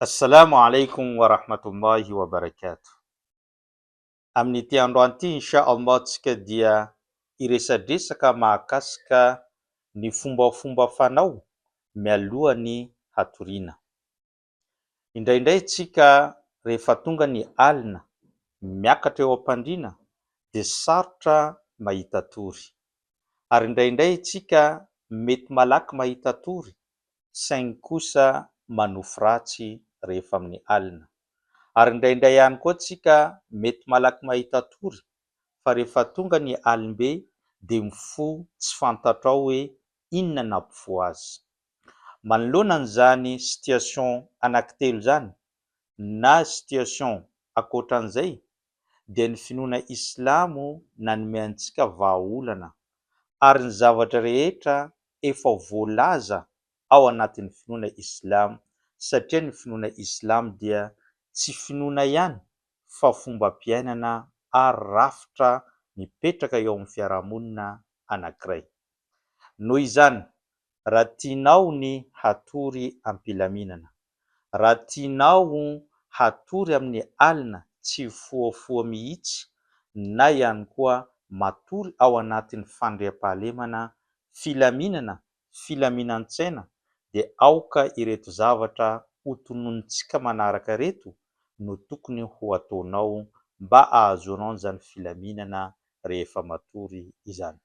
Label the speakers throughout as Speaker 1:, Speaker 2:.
Speaker 1: Assalamu alaikum wa rahmatullahi wa barakatuh. Amin'ity androany ity insha Allah tsika dia iresadresaka mahakasika ny fombafomba fanao mialoha ny hatoriana. Indraindray tsika rehefa tonga ny alina miakatra eo am-pandriana dia sarotra mahita tory, ary indraindray tsika mety malaky mahita tory saingy kosa manofy ratsy rehefa amin'ny alina, ary indraindray ihany koa tsika mety malaky mahita tory fa rehefa tonga ny alimbe dia mifoha tsy fantatra ao hoe inona nampifoha azy. Manoloana an'izany situation anankitelo izany na situation ankoatran'izay dia ny finoana Islamo nanome antsika vahaolana ary ny zavatra rehetra efa voalaza ao anatin'ny finoana Islamo, satria ny finoana Islamo dia tsy finoana ihany fa fomba-piainana ary rafitra mipetraka eo amin'ny fiarahamonina anankiray. Noho izany, raha tianao ny hatory am-pilaminana, raha tianao hatory amin'ny alina tsy foafoa mihitsy na ihany koa matory ao anatin'ny fandriam-pahalemana filaminana, filaminan-tsaina, dia aoka ireto zavatra hotonontsika manaraka reto no tokony ho ataonao mba ahazoanao an'izany filaminana rehefa matory izany.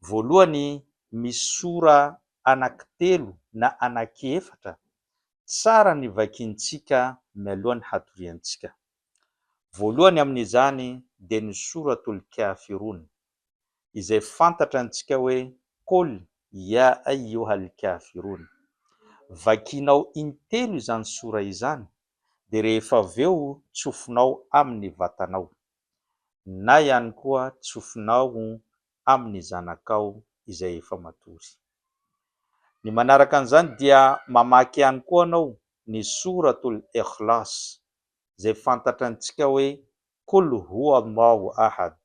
Speaker 1: Voalohany, misora anankitelo na anankiefatra tsara ny vakiantsika mialohan'ny hatoriantsika. Voalohany amin'izany dia ny suratul kafirun, izay fantatra antsika hoe qul ya ayyuhal kafirun. Vakianao intelo izany sora izany dia rehefa avy eo tsofinao amin'ny vatanao na ihany koa tsofinao amin'ny zanakao izay efa matory. Ny manaraka an'izany dia mamaky ihany koa anao ny suratul ikhlas, izay fantatra antsika hoe qul huwa Allahu ahad.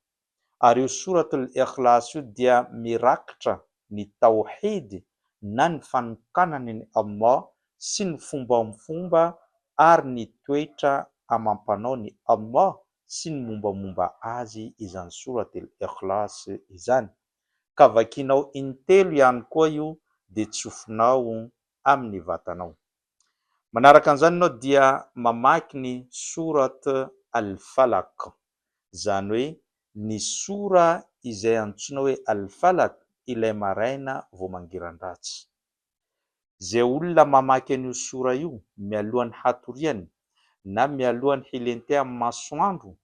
Speaker 1: Ary io suratul ikhlas io dia mirakitra ny tawhid na ny fanokanany ny Allah sy ny fombafomba ary ny toetra amam-panao ny Allah sy ny mombamomba azy izany suratul ikhlas izany. Ka vakianao intelo ihany koa io dia tsofinao amin'ny vatanao. Manaraka an'izany ianao dia mamaky ny surat al-falaq, izany hoe ny sora izay antsoina hoe al-falaq, ilay maraina vao mangiran-dratsy. Izay olona mamaky an'io sora io mialohan'ny hatoriany na mialohan'ny hilentehan'ny masoandro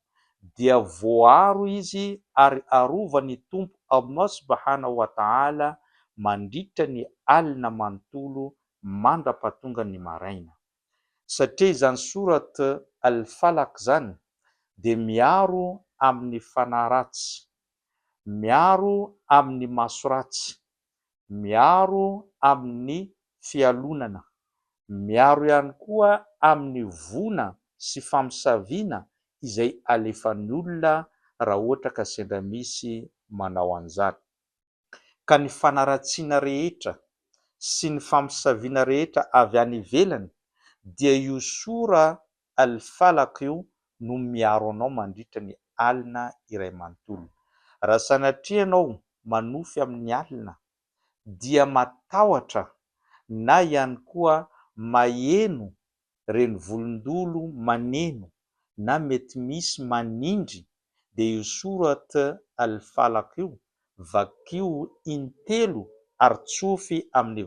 Speaker 1: dia voaro izy ary arovany tompo Allah subhanahu wa ta'ala mandritra ny alina manontolo mandra-pahatonga ny maraina. Satria izany surat al-falaq izany dia miaro amin'ny fanahy ratsy, miaro amin'ny maso ratsy, miaro amin'ny fialonana, miaro ihany koa amin'ny vona sy famosavina izay alefan'ny olona raha ohatra ka sendra misy manao an'izany. Ka ny fanaratsiana rehetra sy ny famosavina rehetra avy any ivelany dia io sura al-falaq io no miaro anao mandritra ny alina iray manontolo. Raha sanatria ianao manofy amin'ny alina dia matahotra na ihany koa maheno reny volondolo maneno na mety misy manindry dia io surat al-falaq io vakio intelo ary tsofy amin'ny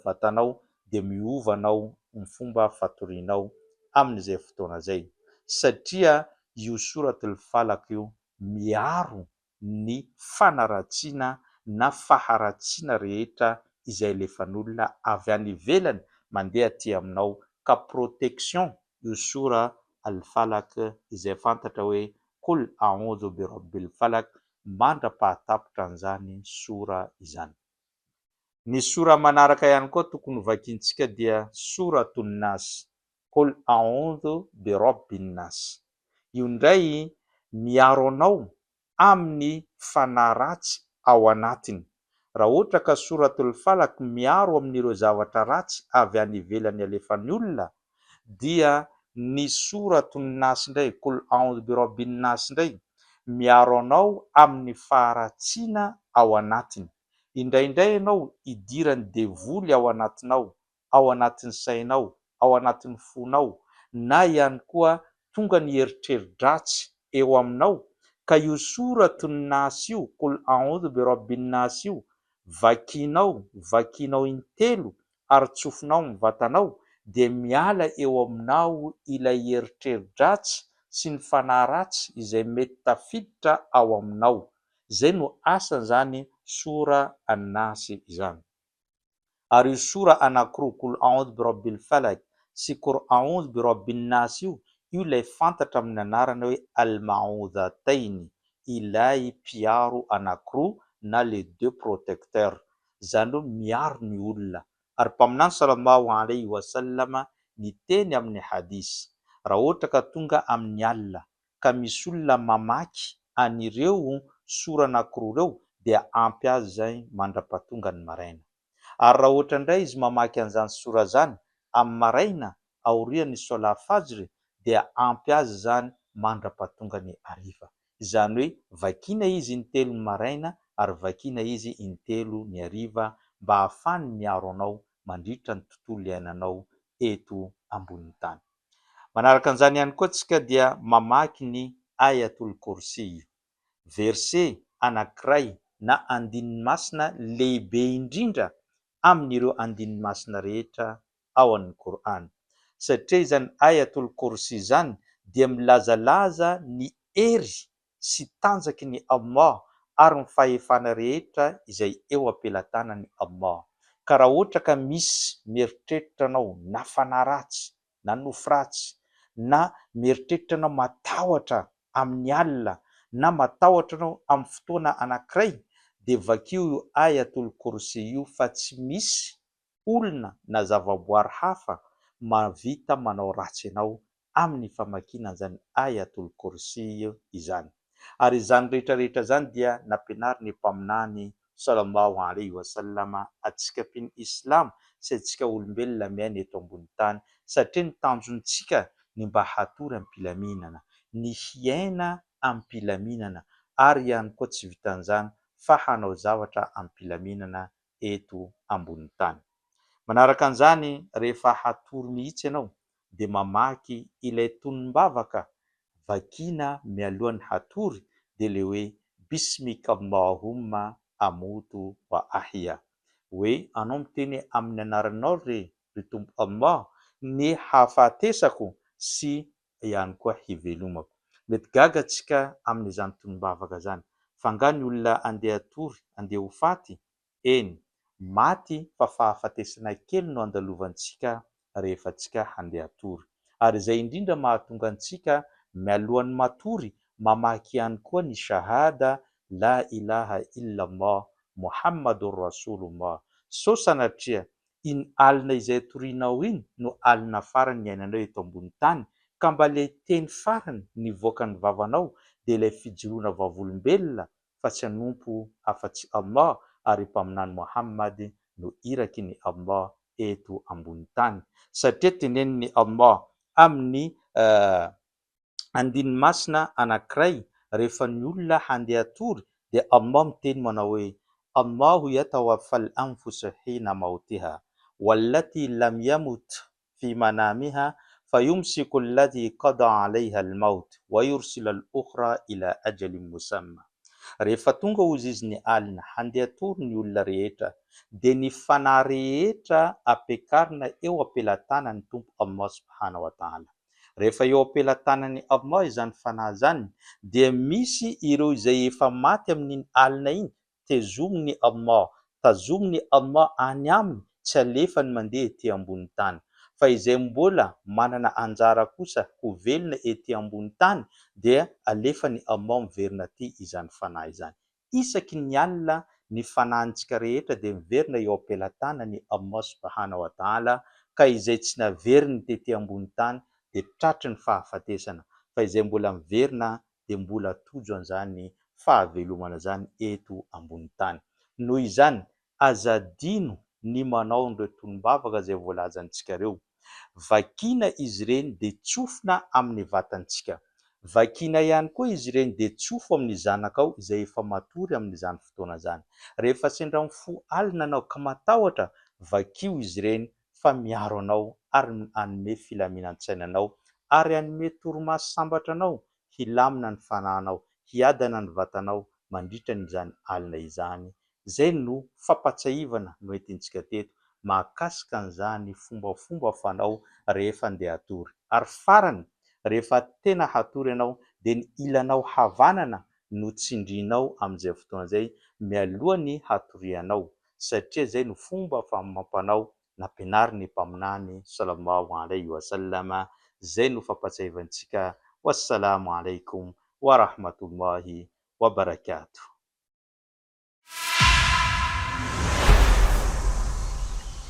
Speaker 1: vatanao dia miova anao ny fomba fatorianao amin'izay fotoana izay, satria io surat al-falaq io miaro ny fanaratsiana na faharatsiana rehetra izay alefan'olona avy any ivelany mandeha aty aminao. Ka protection io sura al-falaq izay fantatra hoe qul a'udhu bi rabbil falaq, mandra-pahatapitra an'izany sura izany. Ny sura manaraka ihany koa tokony vakiantsika dia suratun nas, qul a'udhu bi rabbin nas. Io indray miaro anao amin'ny fanahy ratsy ao anatiny. Raha ohatra ka suratul falaq miaro amin'ireo zavatra ratsy avy any ivelany alefan'ny olona dia ny soratony nasy indray kul audhu birabbin nasy indray miaro anao amin'ny faharatsiana ao anatiny. Indraindray ianao idirany devoly ao anatinao, ao anatin'ny sainao, ao anatin'ny fonao, na ihany koa tonga ny eritreri-dratsy eo aminao, ka io soratony nasy io kul audhu birabbin nasy io vakinao intelo ary tsofinao amin'ny vatanao, dia miala eo aminao ilay eritreri-dratsy sy ny fanahy ratsy izay mety tafiditra ao aminao. Zay no asan'izany sora an-nasy izany. Ary io sora anankiroa kul audhu birabbil falak sy kul audhu birabbin nasy io ilay fantatra amin'ny anarana hoe al-maoudhatainy, ilay mpiaro anankiroa na les deux protecteurs, zany hoe miaro ny olona. Ary mpaminany sallallahu alayhi wa sallama niteny amin'ny hadisy, raha ohatra ka tonga amin'ny alina ka misy olona mamaky an'ireo sora anankiroa ireo dia ampy azy zay mandra-pahatonga ny maraina. Ary raha ohatra indray izy mamaky an'izany sora zany amin'ny maraina aorian'ny sola fajry dia ampy azy zany mandra-pahatonga ny hariva. Izany hoe vakina izy intelo ny maraina ary vakina izy intelo ny hariva mba ahafahany miaro anao mandritra ny tontolo iainanao eto ambonin'ny tany. Manaraka an'izany ihany koa tsika dia mamaky ny ayatul kursi, verset anankiray na andininy masina lehibe indrindra amin'ireo andininy masina rehetra ao amin'ny Korana. Satria izany ayatul kursi izany dia milazalaza ny hery sy tanjaky ny Allah ary ny fahefana rehetra izay eo am-pelantanan'ny Allah. Ka raha ohatra ka misy mieritreritra anao na fanahy ratsy na nofo ratsy, na mieritreritra anao matahotra amin'ny alina, na matahotra anao amin'ny fotoana anankiray, dia vakio io ayatul kursi io fa tsy misy olona na zavaboary hafa mavita manao ratsy anao amin'ny famakiana an'izany ayatul kursi izany. Ary izany rehetrarehetra zany dia nampianary ny mpaminany sallallahu alayhi wa sallama antsika mpino islamo sy antsika olombelona miaina eto ambonin'ny tany, satria ny tanjontsika ny mba hatory am-pilaminana, ny hiaina am-pilaminana, ary ihany koa tsy vitan'izany fa hanao zavatra am-pilaminana eto ambonin'ny tany. Manaraka an'izany, rehefa hatory mihitsy ianao dia mamaky ilay tonom-bavaka vakina mialohan'ny hatory dia le hoe bismika allahumma amutu wa ahya, hoe anao miteny amin'ny anaranao ry tompo Allah ny hafatesako sy ihany koa hivelomako. Mety gaga antsika amin'izany tonom-bavaka izany, fa angaha ny olona andeha hatory, andeha ho faty, eny maty fa fahafatesana kely no andalovantsika rehefa antsika handeha hatory. Ary izay indrindra mahatonga antsika mialohan'ny matory mamaky ihany koa ny shahada la ilaha illallah muhammadur rasulullah. So sanatria iny alina izay torianao iny no alina farany ny ainanao eto ambony tany, ka mba le teny farany nivoaka ny vavanao dia ilay fijoroana vavolombelona fa tsy hanompo afa-tsy Allah ary mpaminany Muhammad no iraky ny Allah eto ambony tany. Satria tenenin'ny Allah amin'ny andininy masina anankiray rehefa ny olona handeha hatory dia Allah miteny manao hoe Allahu yatawaffal anfusa hina mautiha wallati lam yamut fi manamiha fayumsiku allati qada alayha al-maut wa yursila al-ukhra ila ajalin musamma. Rehefa tonga hozy izy ny alina handeha hatory ny olona rehetra dia ny fanahy rehetra ampiakarina eo am-pelantanan'ny tompo Allah subhanahu wa ta'ala. Rehefa eo am-pelantanan'ny Allah izany fanahy izany dia misy ireo izay efa maty amin'iny alina iny tezominy Allah any aminy, tsy alefany mandeha ety ambony tany. Fa izay mbola manana anjara kosa ho velona ety ambony tany dia alefany Allah miverina aty izany fanahy izany. Isaky ny alina ny fanahintsika rehetra dia miverina eo am-pelantanan'ny Allah subhanahu wa ta'ala, ka izay tsy naveriny tety ambony tany dia tratry ny fahafatesana, fa izay mbola miverina dia mbola tojo an'izany fahavelomana izany eto ambony tany. Noho izany azadino ny manao an'ireo tonom-bavaka izay voalazantsika ireo, Vakiana izy ireny dia tsofina amin'ny vatantsika. Vakiana ihany koa izy ireny dia tsofo amin'ny zanakao izay efa matory amin'izany fotoana izany. Rehefa sendra mifoha alina anao ka matahotra, vakio izy ireny fa miaro anao ary hanome filaminan-tsainanao ary hanome torimaso sambatra anao, hilamina ny fanahinao, hiadana ny vatanao mandritra n'izany alina izany. Izay no fampatsiahivana no entintsika teto mahakasika an'izany fombafomba fanao rehefa andeha hatory. Ary farany, rehefa tena hatory ianao dia ny ilanao havanana no tsindrianao amin'izay fotoana izay mialoha ny hatorianao, satria izay no fomba famampanao nampianarin'ny mpaminany sallallahu alaihi wasallam. Izay no fampatsiahivantsika. Wassalamu alaikum wa rahmatullahi wa barakatuh.